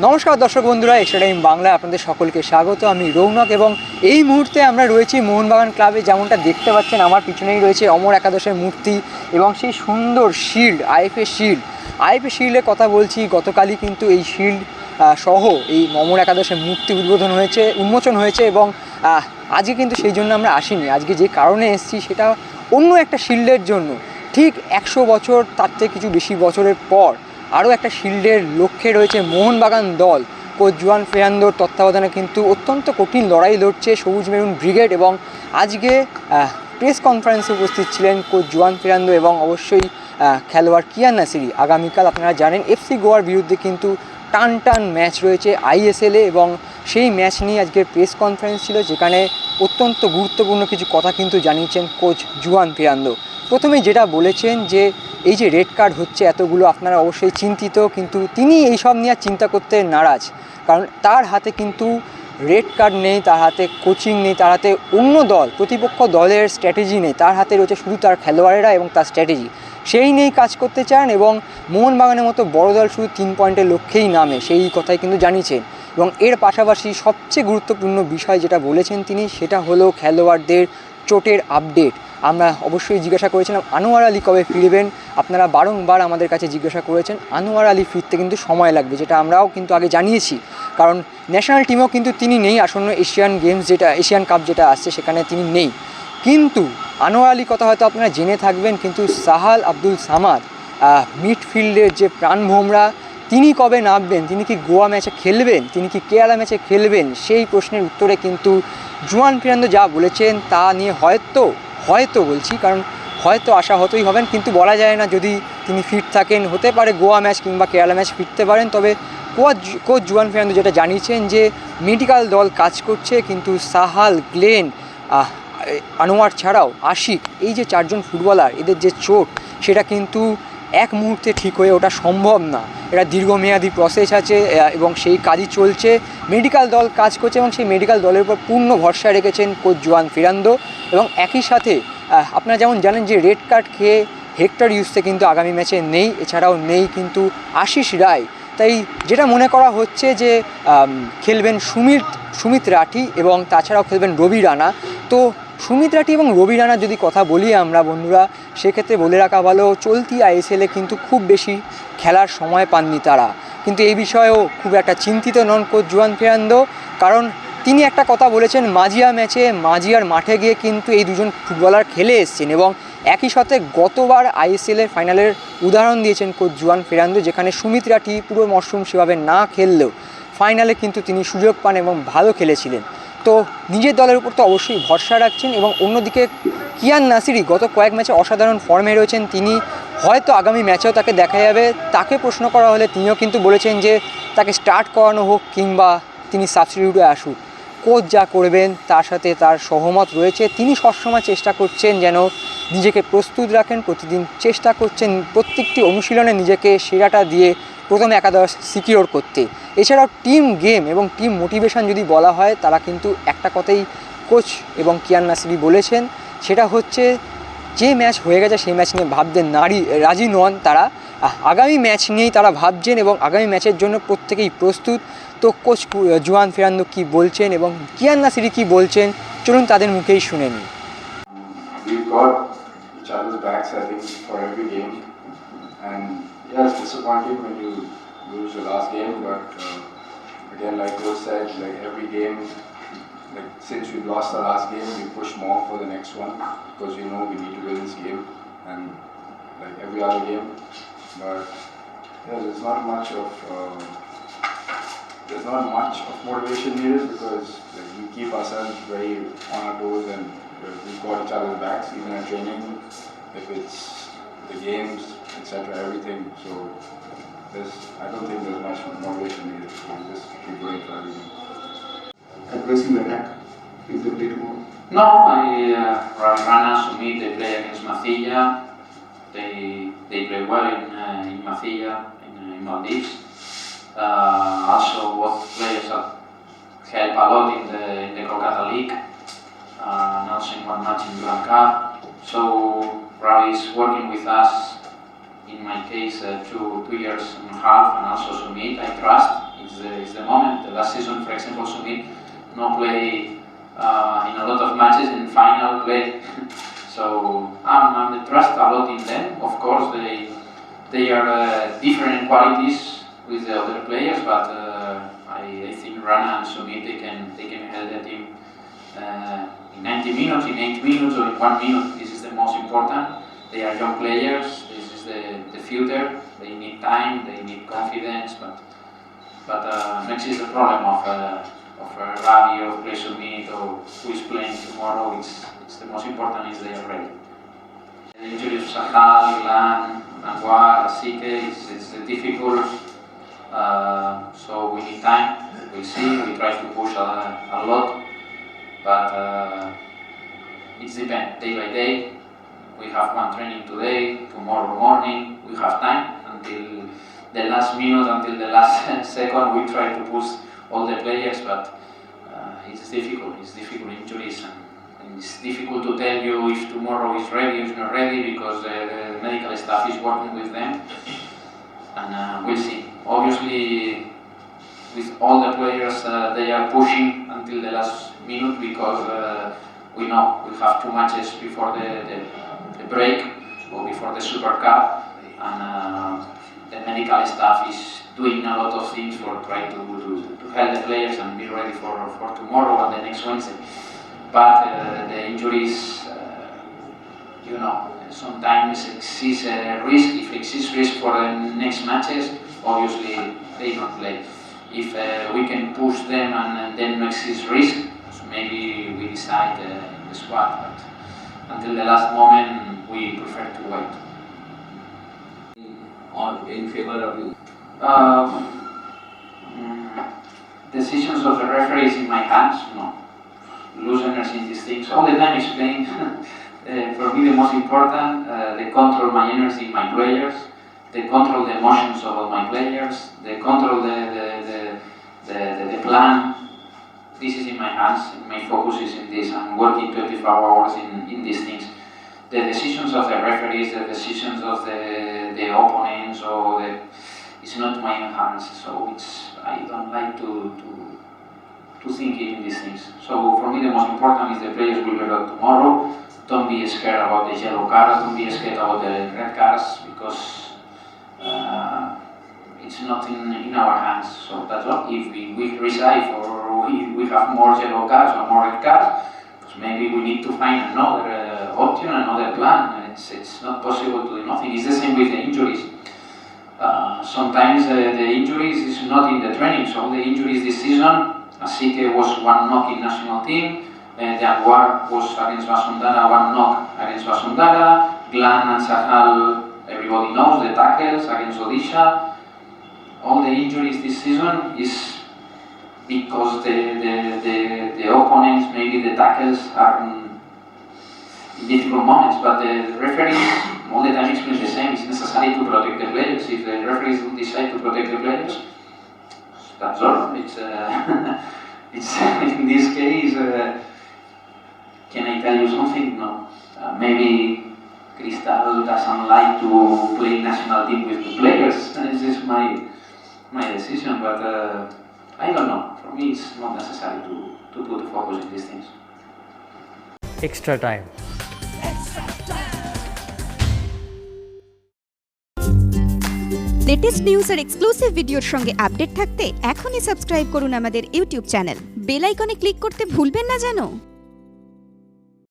নমস্কার দর্শক বন্ধুরা, এক্সট্রা টাইম বাংলায় আপনাদের সকলকে স্বাগত। আমি রৌনক এবং এই মুহূর্তে আমরা রয়েছি মোহনবাগান ক্লাবে। যেমনটা দেখতে পাচ্ছেন আমার পিছনেই রয়েছে অমর একাদশের মূর্তি এবং সেই সুন্দর শিল্ড, আইএফএ শিল্ডের কথা বলছি। গতকালই কিন্তু এই শিল্ড সহ এই অমর একাদশের মূর্তি উন্মোচন হয়েছে এবং আজকে কিন্তু সেই জন্য আমরা আসিনি। আজকে যে কারণে এসেছি সেটা অন্য একটা শিল্ডের জন্য। ঠিক 100 বছর, তার থেকে কিছু বেশি বছরের পর আরও একটা শিল্ডের লক্ষ্যে রয়েছে মোহনবাগান দল। কোচ জুয়ান ফেরান্দোর তত্ত্বাবধানে কিন্তু অত্যন্ত কঠিন লড়াই লড়ছে সবুজ মেরুন ব্রিগেড। এবং আজকে প্রেস কনফারেন্সে উপস্থিত ছিলেন কোচ জুয়ান ফেরান্দো এবং অবশ্যই খেলোয়াড় কিয়ান নাসিরি। আগামীকাল আপনারা জানেন এফসি গোয়ার বিরুদ্ধে কিন্তু টান ম্যাচ রয়েছে আইএসএলে এবং সেই ম্যাচ নিয়ে আজকের প্রেস কনফারেন্স ছিল, যেখানে অত্যন্ত গুরুত্বপূর্ণ কিছু কথা কিন্তু জানিয়েছেন কোচ জুয়ান ফেরান্দো। প্রথমেই যেটা বলেছেন যে এই যে রেড কার্ড হচ্ছে এতগুলো, আপনারা অবশ্যই চিন্তিত, কিন্তু তিনি এইসব নিয়ে চিন্তা করতে নারাজ। কারণ তার হাতে কিন্তু রেড কার্ড নেই, তার হাতে কোচিং নেই, তার হাতে অন্য দল প্রতিপক্ষ দলের স্ট্র্যাটেজি নেই। তার হাতে রয়েছে শুধু তার খেলোয়াড়েরা এবং তার স্ট্র্যাটেজি, সেই নিয়েই কাজ করতে চান। এবং মোহনবাগানের মতো বড় দল শুধু 3 পয়েন্টের লক্ষ্যেই নামে, সেই কথাই কিন্তু জানিয়েছেন। এবং এর পাশাপাশি সবচেয়ে গুরুত্বপূর্ণ বিষয় যেটা বলেছেন তিনি, সেটা হলো খেলোয়াড়দের চোটের আপডেট। আমরা অবশ্যই জিজ্ঞাসা করেছিলাম আনোয়ার আলী কবে ফিরবেন। আপনারা বারংবার আমাদের কাছে জিজ্ঞাসা করেছেন। আনোয়ার আলী ফিরতে কিন্তু সময় লাগবে, যেটা আমরাও কিন্তু আগে জানিয়েছি। কারণ ন্যাশনাল টিমেও কিন্তু তিনি নেই, আসন্ন এশিয়ান কাপ যেটা আসছে সেখানে তিনি নেই। কিন্তু আনোয়ার আলীর কথা হয়তো আপনারা জেনে থাকবেন, কিন্তু সাহাল আব্দুল সামাদ মিডফিল্ডের যে প্রাণভোমরা, তিনি কবে নামবেন, তিনি কি গোয়া ম্যাচে খেলবেন, তিনি কি কেরালা ম্যাচে খেলবেন, সেই প্রশ্নের উত্তরে কিন্তু জুয়ান ফেরান্দো যা বলেছেন তা নিয়ে হয়তো বলছি, কারণ হয়তো আশাহতই হবেন, কিন্তু বলা যায় না। যদি তিনি ফিট থাকেন, হতে পারে গোয়া ম্যাচ কিংবা কেরালা ম্যাচ ফিরতে পারেন। তবে কোচ জুয়ান ফেরান্দো যেটা জানিয়েছেন যে মেডিকেল দল কাজ করছে, কিন্তু সাহাল, গ্লেন, আনোয়ার ছাড়াও আশিক, এই যে 4 জন ফুটবলার, এদের যে চোট সেটা কিন্তু এক মুহূর্তে ঠিক হয়ে ওঠা সম্ভব না। এটা দীর্ঘমেয়াদী প্রসেস আছে এবং সেই কাজই চলছে। মেডিকেল দল কাজ করছে এবং সেই মেডিকেল দলের উপর পূর্ণ ভরসা রেখেছেন কোচ জুয়ান ফেরান্দো। এবং একই সাথে আপনারা যেমন জানেন যে রেড কার্ড খেয়ে হেক্টর ইউসে কিন্তু আগামী ম্যাচে নেই, এছাড়াও নেই কিন্তু আশিস রায়। তাই যেটা মনে করা হচ্ছে যে খেলবেন সুমিত রাঠি এবং তাছাড়াও খেলবেন রবি রানা। তো সুমিত রাঠি এবং রবি রানার যদি কথা বলি আমরা বন্ধুরা, সেক্ষেত্রে বলে রাখা ভালো, চলতি আইএসএলে কিন্তু খুব বেশি খেলার সময় পাননি তারা। কিন্তু এই বিষয়েও খুব একটা চিন্তিত নন কোচ জুয়ান ফেরান্দো, কারণ তিনি একটা কথা বলেছেন, মাজিয়ার মাঠে গিয়ে কিন্তু এই দুজন ফুটবলার খেলে এসছেন। এবং একই সাথে গতবার আইএসএলের ফাইনালের উদাহরণ দিয়েছেন কোচ জুয়ান ফেরান্দো, যেখানে সুমিত রাঠি পুরো মরশুম সেভাবে না খেললেও ফাইনালে কিন্তু তিনি সুযোগ পান এবং ভালো খেলেছিলেন। তো নিজের দলের উপর তো অবশ্যই ভরসা রাখছেন। এবং অন্যদিকে কিয়ান নাসিরি গত কয়েক ম্যাচে অসাধারণ ফর্মে রয়েছেন, তিনি হয়তো আগামী ম্যাচেও তাকে দেখা যাবে। তাকে প্রশ্ন করা হলে তিনিও কিন্তু বলেছেন যে তাকে স্টার্ট করানো হোক কিংবা তিনি সাবস্টিটিউটে আসুক, কোচ যা করবেন তার সাথে তার সহমত রয়েছে। তিনি সবসময় চেষ্টা করছেন যেন নিজেকে প্রস্তুত রাখেন, প্রতিদিন চেষ্টা করছেন প্রত্যেকটি অনুশীলনে নিজেকে সেরাটা দিয়ে প্রথম একাদশ সিকিওর করতে। এছাড়াও টিম গেম এবং টিম মোটিভেশন যদি বলা হয়, তারা কিন্তু একটা কথাই কোচ এবং কিয়ান নাসিরি বলেছেন, সেটা হচ্ছে যে ম্যাচ হয়ে গেছে সেই ম্যাচ নিয়ে ভাবতে রাজি নন তারা। আগামী ম্যাচ নিয়েই তারা ভাবছেন এবং আগামী ম্যাচের জন্য প্রত্যেকেই প্রস্তুত। তো কোচ জুয়ান ফেরান্দো কী বলছেন এবং কিয়ান নাসিরি কী বলছেন, চলুন তাদের মুখেই শুনে নিই। We've got each other's backs, I think, for every game. And yeah, it's disappointing when you lose your last game, but again, like Coach said, like every game, like since we lost the last game, we push more for the next one because we know we need to win this game and like every other game. But yeah, there's not much of motivation needed because like, we keep ourselves very on our toes and we've got each other's backs even at training, if it's the games, etc., everything. So I don't think there's much motivation needed. We'll just keep going for everything. Adversing the attack, is the play tomorrow? No, Rana, Sumit, they play against Mathilla. They play well in Mathilla, in Maldives. Also, both players help a lot in the Kolkata League. And also in one match in Duran Cup. So Ravi is working with us. In my case, 2 years and a half, and also Sumit, I trust. It's the last season, for example, Sumit no play in a lot of matches in final play. So I'm trust a lot in them. Of course, they are different qualities with the other players, but I think Rana and Sumit they can help the team in 90 minutes, in 8 minutes, or in 1 minute. This is the most important. They are young players. This is the future. They need time. They need confidence. But next is the problem of Ravi or play Sumit or who is playing tomorrow. It's the most important is they are ready. The injuries of Sahal, Glan, Anwar, Asike, it's difficult. So we need time. We'll see. We try to push a lot, but it depends day by day. We have one training today. Tomorrow morning we have time until the last minute, until the last second. We try to push all the players, but it's difficult. It's difficult injuries, and it's difficult to tell you if tomorrow is ready or is not ready because the medical staff is working with them, and we'll see. Obviously, with all the players, they are pushing until the last minute because we know we have 2 matches before the break or before the Super Cup, and the medical staff is doing a lot of things for trying to help the players and be ready for tomorrow and the next Wednesday. But the injuries, you know, sometimes exist risk. If exists risk for the next matches, obviously they don't play. If we can push them and then exist risk, so maybe we decide in the squad. But until the last moment, we prefer to wait. Or in favor of you? Decisions of the referee is in my hands. No, losers in these things all the time explain. For me, the most important, they control my energy, my players. They control the emotions of all my players. They control the plan. This is in my hands. My focus is in this. I'm working 24 hours in these things. The decisions of the referees, the decisions of the opponents, or it's not my own hands. So I don't like to think in these things. So for me, the most important is the players will be back tomorrow. Don't be scared about the yellow cards. Don't be scared about the red cards because it's not in our hands. So that's all. If we receive or we have more yellow cards or more red cards, maybe we need to find another option, another plan. It's not possible to do nothing. It's the same with the injuries. Sometimes the injuries is not in the training. So the injuries this season, Asike was 1 knock in national team. The Anwar was against Basundara, 1 knock against Basundara. Glan and Sahal, everybody knows the tackles against Odisha. All the injuries this season is because the opponents, maybe the tackles are in difficult moments, but the referees all the time explain the same. It's necessary to protect the players. If the referees decide to protect the players, that's all. It's in this case. Can I tell you something? No. Maybe Cristal doesn't like to play national team with the players. This is my decision, but I don't know. For me, it's not necessary to put the focus in these things. Extra time. Latest news আর exclusive ভিডিওর সঙ্গে update থাকতে এখনই subscribe করুন আমাদের YouTube channel. Bell আইকনে click করতে ভুলবেন না যেন।